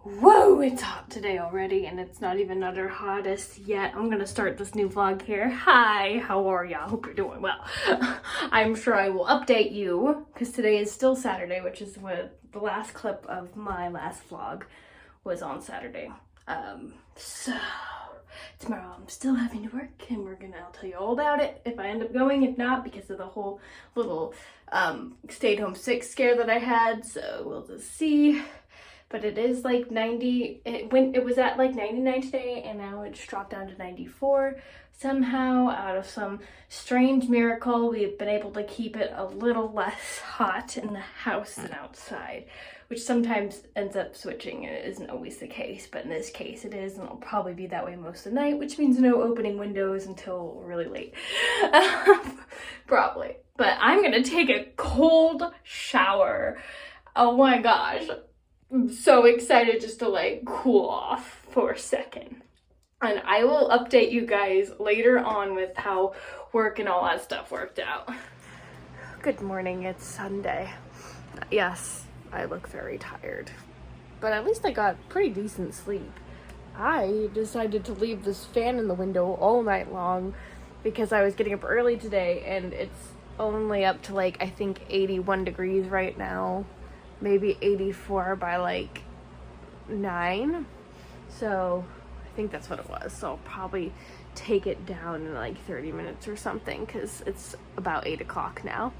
Whoa, it's hot today already, and it's not even utter hottest yet. I'm gonna start this new vlog here. Hi, how are ya? Hope you're doing well. I'm sure I will update you, because today is still Saturday, which is what the last clip of my last vlog was on Saturday. So tomorrow I'm still having to work, and I'll tell you all about it if I end up going, if not, because of the whole little stayed home sick scare that I had, so we'll just see. But it is like 90, it was at like 99 today, and now it's dropped down to 94. Somehow, out of some strange miracle, we've been able to keep it a little less hot in the house than outside, which sometimes ends up switching, and it isn't always the case, but in this case it is, and it'll probably be that way most of the night, which means no opening windows until really late. Probably. But I'm gonna take a cold shower. Oh my gosh. I'm so excited just to like cool off for a second. And I will update you guys later on with how work and all that stuff worked out. Good morning, it's Sunday. Yes, I look very tired, but at least I got pretty decent sleep. I decided to leave this fan in the window all night long because I was getting up early today, and it's only up to like, I think 81 degrees right now. Maybe 84 by like 9. So I think that's what it was. So I'll probably take it down in like 30 minutes or something, because it's about 8 o'clock now.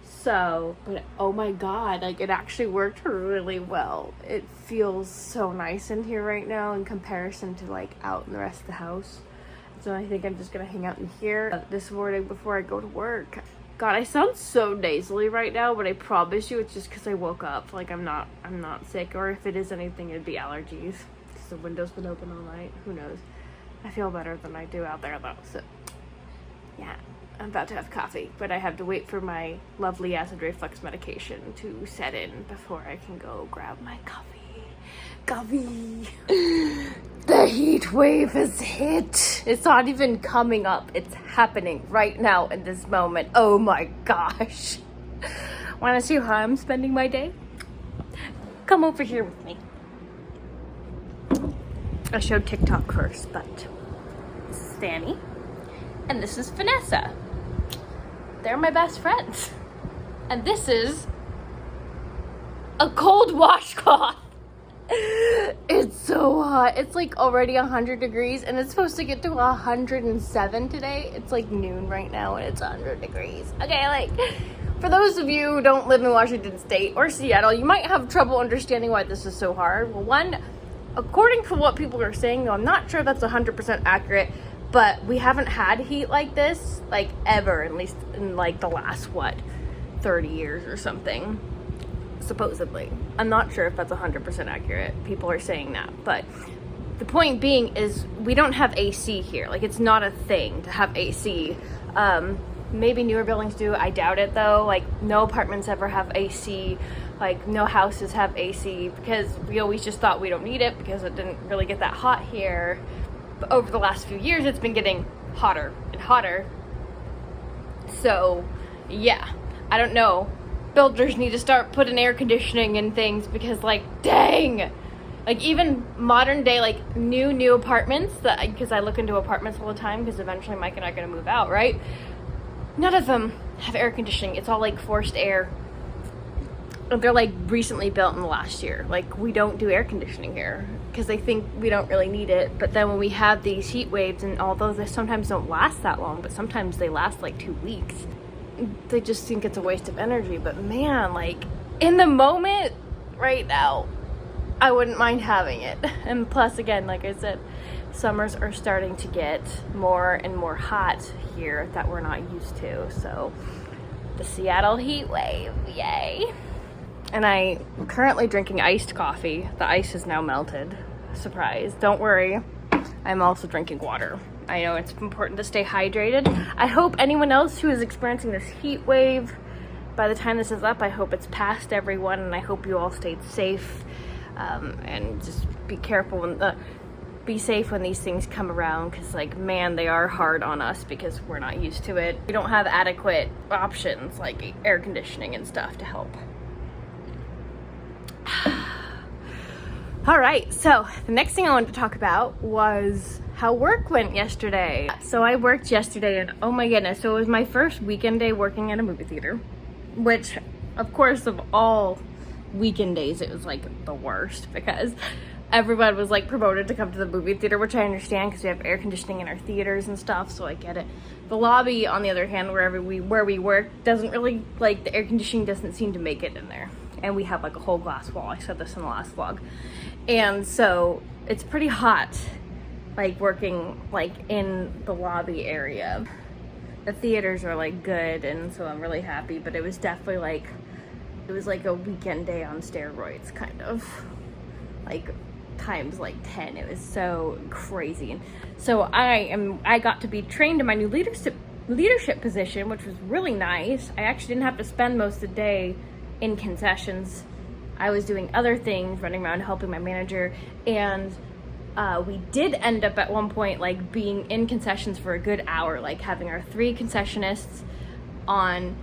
So, but oh my god, like it actually worked really well. It feels so nice in here right now in comparison to like out in the rest of the house. So I think I'm just gonna hang out in here this morning before I go to work. God, I sound so nasally right now, but I promise you it's just because I woke up. Like I'm not sick, or if it is anything, it'd be allergies. Because the window's been open all night. Who knows? I feel better than I do out there though. So yeah, I'm about to have coffee, but I have to wait for my lovely acid reflux medication to set in before I can go grab my coffee. Coffee. The heat wave has hit. It's not even coming up. It's happening right now in this moment. Oh my gosh. Want to see how I'm spending my day? Come over here with me. I showed TikTok first, but this is Fanny and this is Vanessa. They're my best friends. And this is a cold washcloth. It's so hot. It's like already 100 degrees, and it's supposed to get to 107 today. It's like noon right now and it's 100 degrees. Okay, like for those of you who don't live in Washington State or Seattle, you might have trouble understanding why this is so hard. Well, one, according to what people are saying, though I'm not sure that's 100% accurate, but we haven't had heat like this like ever, at least in like the last 30 years or something. Supposedly. I'm not sure if that's 100% accurate. People are saying that, but the point being is we don't have AC here. Like it's not a thing to have AC. Maybe newer buildings do. I doubt it though. Like no apartments ever have AC. Like no houses have AC, because we always just thought we don't need it because it didn't really get that hot here. But over the last few years, it's been getting hotter and hotter. So yeah, I don't know. Builders need to start putting air conditioning in things, because like dang, like even modern day like new apartments, that because I look into apartments all the time, because eventually Mike and I are going to move out, right? None of them have air conditioning. It's all like forced air. They're like recently built in the last year. Like we don't do air conditioning here because they think we don't really need it. But then when we have these heat waves, and although they sometimes don't last that long, but sometimes they last like 2 weeks, they just think it's a waste of energy. But man, like in the moment right now, I wouldn't mind having it. And plus, again, like I said, summers are starting to get more and more hot here that we're not used to. So the Seattle heat wave, yay. And I'm currently drinking iced coffee. The ice is now melted. Surprise, don't worry. I'm also drinking water. I know it's important to stay hydrated. I hope anyone else who is experiencing this heat wave, by the time this is up, I hope it's past everyone, and I hope you all stayed safe. And just be careful and be safe when these things come around, because like man, they are hard on us because we're not used to it. We don't have adequate options like air conditioning and stuff to help. All right, so the next thing I wanted to talk about was how work went yesterday. So I worked yesterday, and oh my goodness, so it was my first weekend day working at a movie theater, which of course of all weekend days, it was like the worst because everyone was like promoted to come to the movie theater, which I understand because we have air conditioning in our theaters and stuff, so I get it. The lobby, on the other hand, where we work, doesn't really, like, the air conditioning doesn't seem to make it in there. And we have like a whole glass wall. I said this in the last vlog. And so it's pretty hot, like working like in the lobby area. The theaters are like good, and so I'm really happy, but it was definitely like, it was like a weekend day on steroids, kind of. Like times like 10. It was so crazy. So I got to be trained in my new leadership position, which was really nice. I actually didn't have to spend most of the day in concessions. I was doing other things, running around helping my manager, and we did end up at one point like being in concessions for a good hour, like having our 3 concessionists on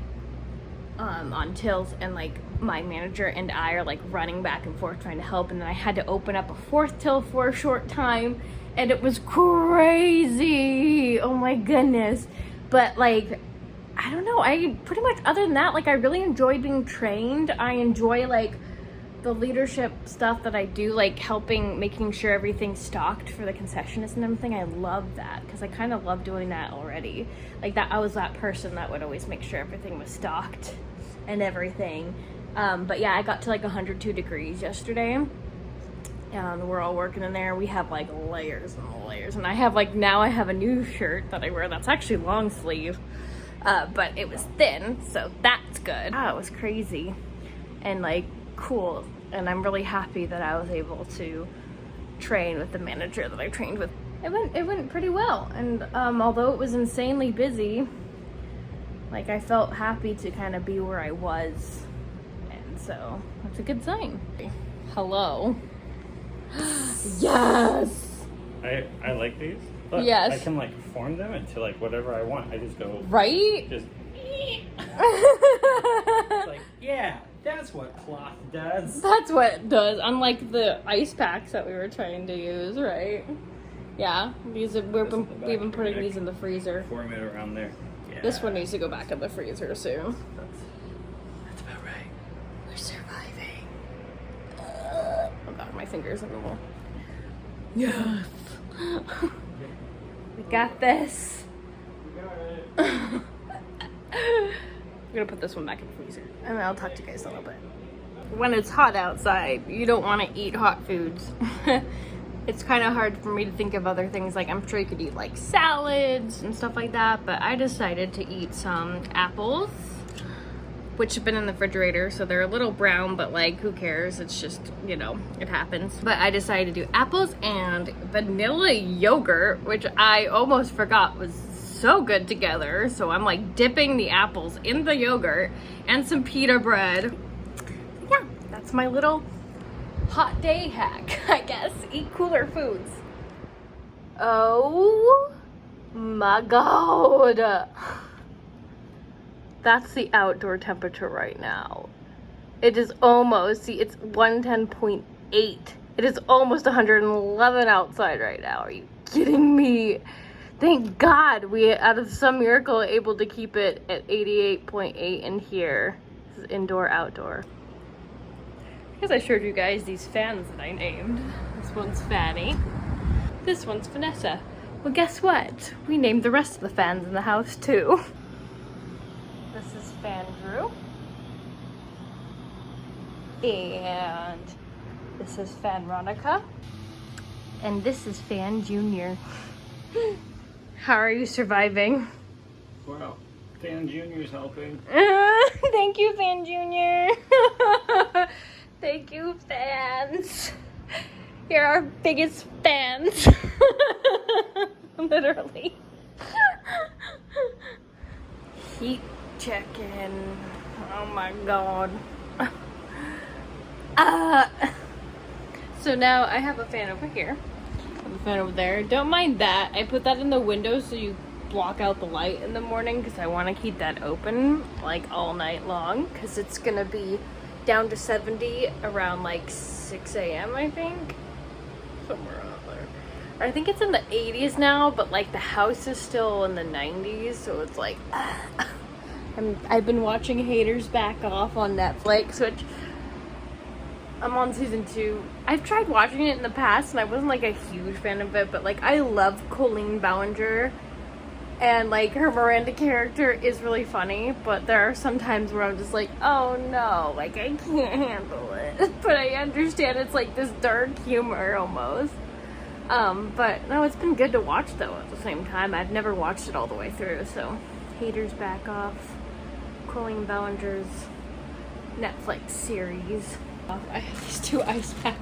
tills, and like my manager and I are like running back and forth trying to help, and then I had to open up a 4th till for a short time, and it was crazy. Oh my goodness. But like, I don't know, I pretty much, other than that, like I really enjoy being trained. I enjoy like the leadership stuff that I do, like helping, making sure everything's stocked for the concessionists and everything. I love that because I kind of love doing that already. Like that, I was that person that would always make sure everything was stocked and everything. But yeah, I got to like 102 degrees yesterday, and we're all working in there. We have like layers and layers, and I have like, now I have a new shirt that I wear that's actually long sleeve, but it was thin, so that's good. It was crazy and like cool, and I'm really happy that I was able to train with the manager that I trained with. It went pretty well, and although it was insanely busy, like I felt happy to kind of be where I was, and so that's a good sign. Hello. Yes. I like these. Look, yes. I can like form them into like whatever I want. I just go right. Just. It's like, yeah, that's what cloth does. That's what it does. Unlike the ice packs that we were trying to use, right? Yeah, we've been putting these in the freezer. Form it around there. Yeah. This one needs to go back in the freezer soon. That's about right. We're surviving. Oh god, my fingers are little. Yes. We got this. You got it. I'm gonna put this one back in the freezer, and then I'll talk to you guys a little bit. When it's hot outside, you don't want to eat hot foods. It's kind of hard for me to think of other things. Like, I'm sure you could eat like salads and stuff like that, but I decided to eat some apples, which have been in the refrigerator, so they're a little brown, but like, who cares? It's just, you know, it happens. But I decided to do apples and vanilla yogurt, which I almost forgot was so good together. So I'm like dipping the apples in the yogurt and some pita bread. Yeah, that's my little hot day hack, I guess. Eat cooler foods. Oh my god. That's the outdoor temperature right now. It is almost, see, it's 110.8. It is almost 111 outside right now. Are you kidding me? Thank God we, out of some miracle, able to keep it at 88.8 in here. This is indoor, outdoor. Because I showed you guys these fans that I named. This one's Fanny. This one's Vanessa. Well, guess what? We named the rest of the fans in the house too. This is Fan Drew. And this is Fan Ronica. And this is Fan Junior. How are you surviving? Well, Fan Junior's helping. Thank you, Fan Junior. Thank you, fans. You're our biggest fans. Literally. Heat check-in. Oh my god. So now I have a fan over here. I have a fan over there. Don't mind that. I put that in the window so you block out the light in the morning because I want to keep that open like all night long because it's gonna be down to 70 around like 6 a.m. I think. Somewhere out there. I think it's in the 80s now, but like the house is still in the 90s, so it's like I've been watching Haters Back Off on Netflix, which I'm on season 2. I've tried watching it in the past and I wasn't like a huge fan of it, but like I love Colleen Ballinger and like her Miranda character is really funny, but there are some times where I'm just like, oh no, like I can't handle it. But I understand it's like this dark humor almost. But no, it's been good to watch though at the same time. I've never watched it all the way through, so Haters Back Off, Colleen Ballinger's Netflix series. I have these 2 ice packs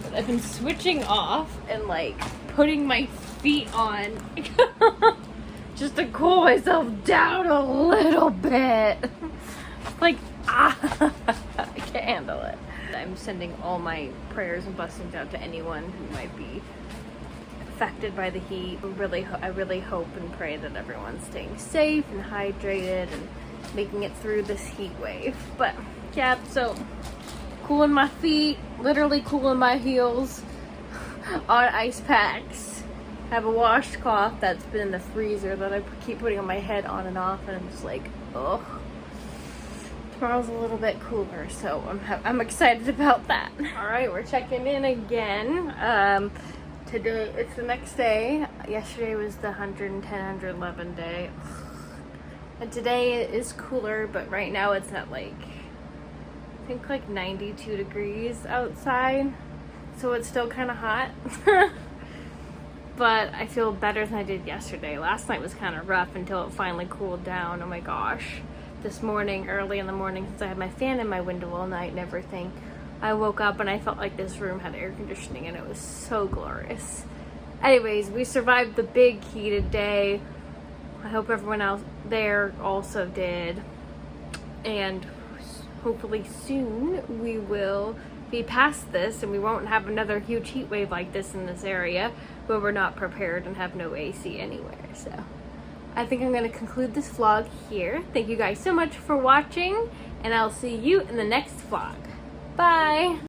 that I've been switching off and like putting my feet on just to cool myself down a little bit. Like, I can't handle it. I'm sending all my prayers and blessings out to anyone who might be affected by the heat. I really hope and pray that everyone's staying safe and hydrated and making it through this heat wave. But yeah, so cooling my feet, literally cooling my heels on ice packs. I have a washcloth that's been in the freezer that I keep putting on my head on and off, and I'm just like, oh. Tomorrow's a little bit cooler, so I'm excited about that. All right, we're checking in again. Today, it's the next day. Yesterday was the 110, 111 day. And today it is cooler, but right now it's at like, I think like 92 degrees outside. So it's still kind of hot. But I feel better than I did yesterday. Last night was kind of rough until it finally cooled down. Oh my gosh. This morning, early in the morning, since I had my fan in my window all night and everything, I woke up and I felt like this room had air conditioning and it was so glorious. Anyways, we survived the big heated day. I hope everyone else there also did. And hopefully soon we will be past this and we won't have another huge heat wave like this in this area where we're not prepared and have no AC anywhere. So I think I'm going to conclude this vlog here. Thank you guys so much for watching, and I'll see you in the next vlog. Bye!